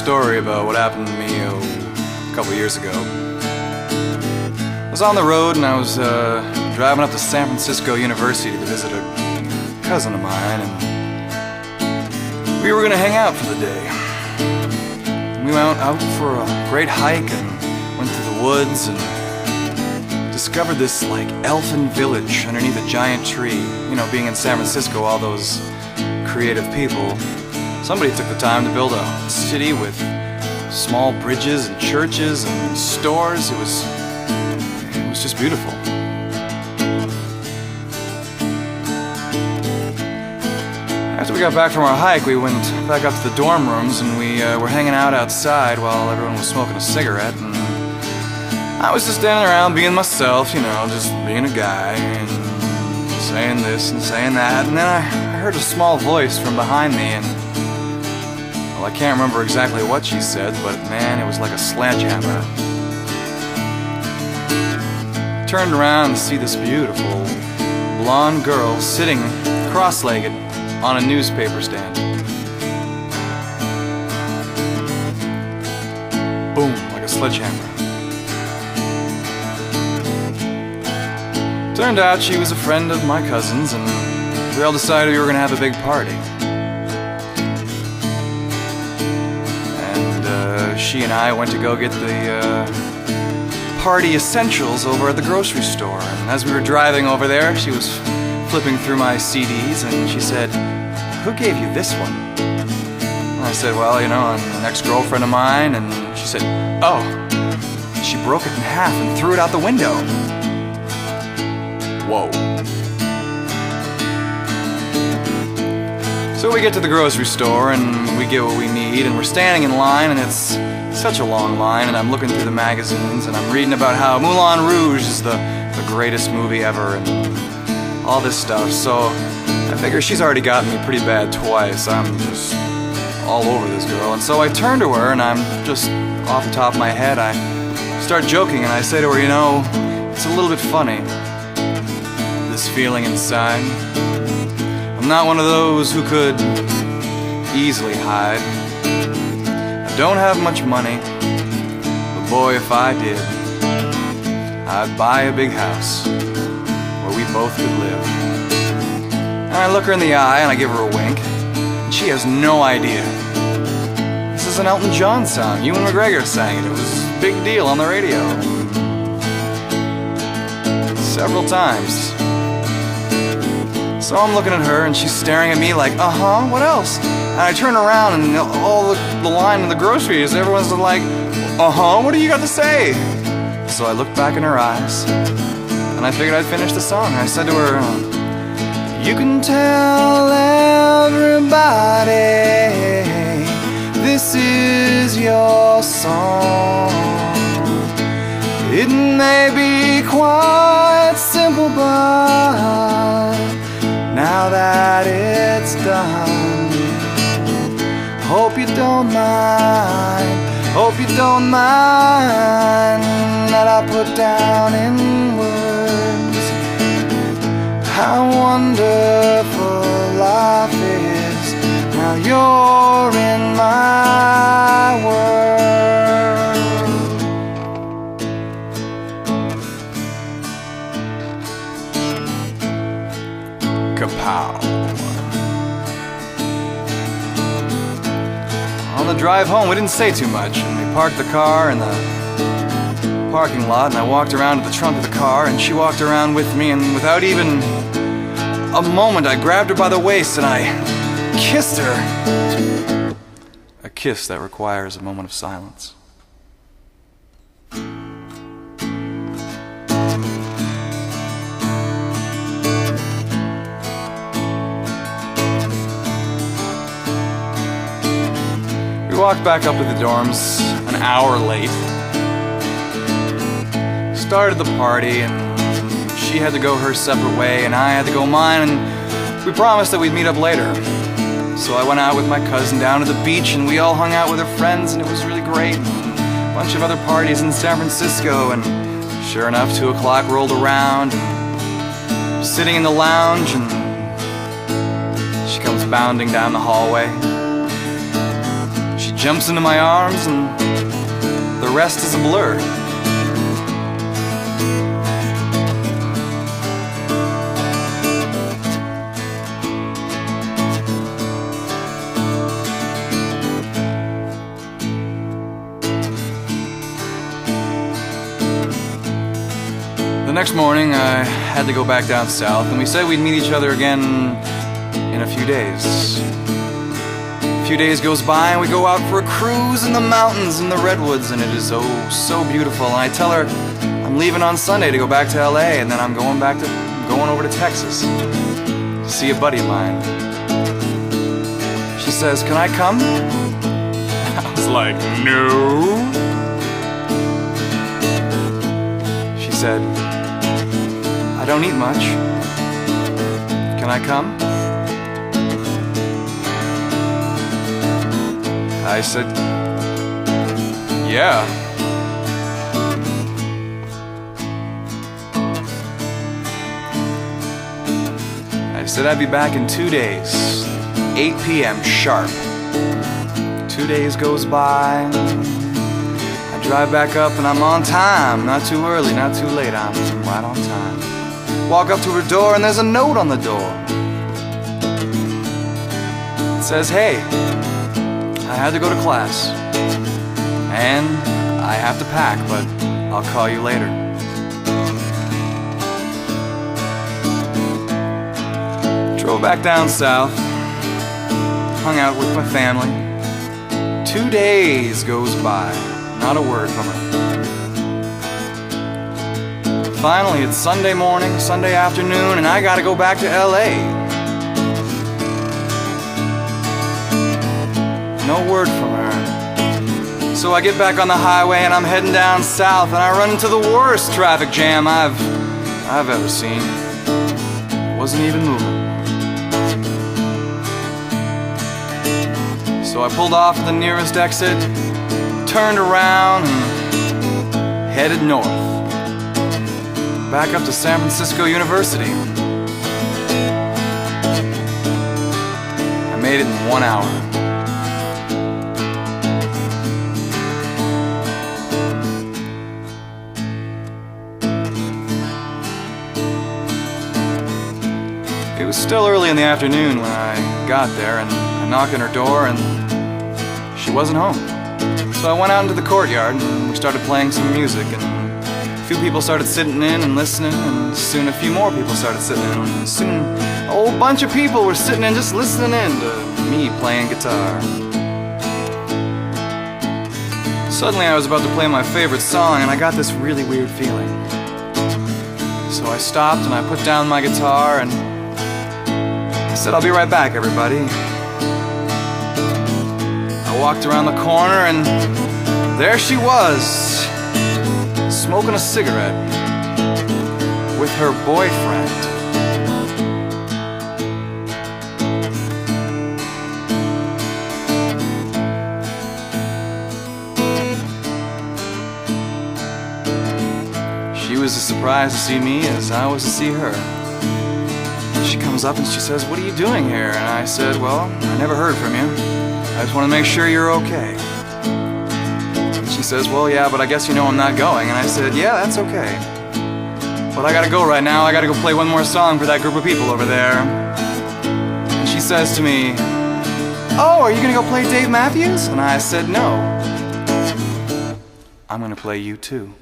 story about what happened to me a couple years ago. I was on the road and I was driving up to San Francisco University to visit a cousin of mine, and we were gonna hang out for the day. We went out for a great hike and went through the woods and discovered this like elfin village underneath a giant tree. You know, being in San Francisco, all those creative people, somebody took the time to build a city with small bridges and churches and stores. It was just beautiful. After we got back from our hike, we went back up to the dorm rooms and we were hanging out outside while everyone was smoking a cigarette, and I was just standing around being myself, you know, just being a guy and saying this and saying that, and then I heard a small voice from behind me, and well, I can't remember exactly what she said, but man, it was like a sledgehammer. I turned around to see this beautiful blonde girl sitting cross-legged on a newspaper stand. Boom, like a sledgehammer. Turned out she was a friend of my cousin's, and we all decided we were gonna have a big party. And she and I went to go get the party essentials over at the grocery store. And as we were driving over there, she was flipping through my CDs, and she said, "Who gave you this one?" And I said, "Well, you know, an ex-girlfriend of mine." And she said, "Oh." She broke it in half and threw it out the window. Whoa. So we get to the grocery store and we get what we need, and we're standing in line, and it's such a long line, and I'm looking through the magazines and I'm reading about how Moulin Rouge is the greatest movie ever and all this stuff. So I figure she's already gotten me pretty bad twice. I'm just all over this girl. And so I turn to her and I'm just off the top of my head, I start joking and I say to her, "You know, it's a little bit funny, this feeling inside. I'm not one of those who could easily hide. I don't have much money, but boy, if I did, I'd buy a big house where we both could live." And I look her in the eye and I give her a wink, and she has no idea. This is an Elton John song. Ewan McGregor sang it. It was a big deal on the radio. Several times. So I'm looking at her and she's staring at me like, "Uh-huh, what else?" And I turn around and all the line in the groceries, everyone's like, "Uh-huh, what do you got to say?" So I looked back in her eyes and I figured I'd finish the song. I said to her, "You can tell everybody this is your song. It may be quite simple, but now that it's done, hope you don't mind that I put down in words how wonderful life is. Now you're in my world." Kapow. On the drive home, we didn't say too much, and we parked the car in the parking lot, and I walked around to the trunk of the car, and she walked around with me, and without even a moment, I grabbed her by the waist and I kissed her. A kiss that requires a moment of silence. We walked back up to the dorms an hour late. Started the party, and she had to go her separate way and I had to go mine, and we promised that we'd meet up later. So I went out with my cousin down to the beach, and we all hung out with her friends, and it was really great. And a bunch of other parties in San Francisco, and sure enough, 2 o'clock rolled around, and sitting in the lounge, and she comes bounding down the hallway. She jumps into my arms, and the rest is a blur. The next morning, I had to go back down south, and we said we'd meet each other again in a few days. A few days goes by, and we go out for a cruise in the mountains and the redwoods, and it is oh so beautiful. And I tell her I'm leaving on Sunday to go back to LA, and then I'm going over to Texas to see a buddy of mine. She says, "Can I come?" I was like, "No." She said, "I don't eat much. Can I come?" I said, "Yeah." I said I'd be back in 2 days, 8 p.m. sharp. 2 days goes by. I drive back up and I'm on time. Not too early, not too late, I'm right on time. Walk up to her door and there's a note on the door. It says, "Hey, I had to go to class, and I have to pack, but I'll call you later." Drove back down south, hung out with my family. 2 days goes by, not a word from her. Finally, it's Sunday morning, Sunday afternoon, and I gotta go back to LA. No word from her. So I get back on the highway and I'm heading down south, and I run into the worst traffic jam I've ever seen. Wasn't even moving. So I pulled off at the nearest exit, turned around and headed north. Back up to San Francisco University. I made it in 1 hour. It was still early in the afternoon when I got there, and I knocked on her door and she wasn't home. So I went out into the courtyard and we started playing some music, and a few people started sitting in and listening, and soon a few more people started sitting in, and soon a whole bunch of people were sitting in just listening in to me playing guitar. Suddenly I was about to play my favorite song and I got this really weird feeling. So I stopped and I put down my guitar and I said, "I'll be right back, everybody." I walked around the corner and there she was, smoking a cigarette with her boyfriend. She was as surprised to see me as I was to see her. She comes up and she says, "What are you doing here?" And I said, "Well, I never heard from you. I just want to make sure you're okay." And she says, "Well, yeah, but I guess you know I'm not going." And I said, "Yeah, that's okay. But I gotta go right now. I gotta go play one more song for that group of people over there." And she says to me, "Oh, are you gonna go play Dave Matthews?" And I said, "No. I'm gonna play you too."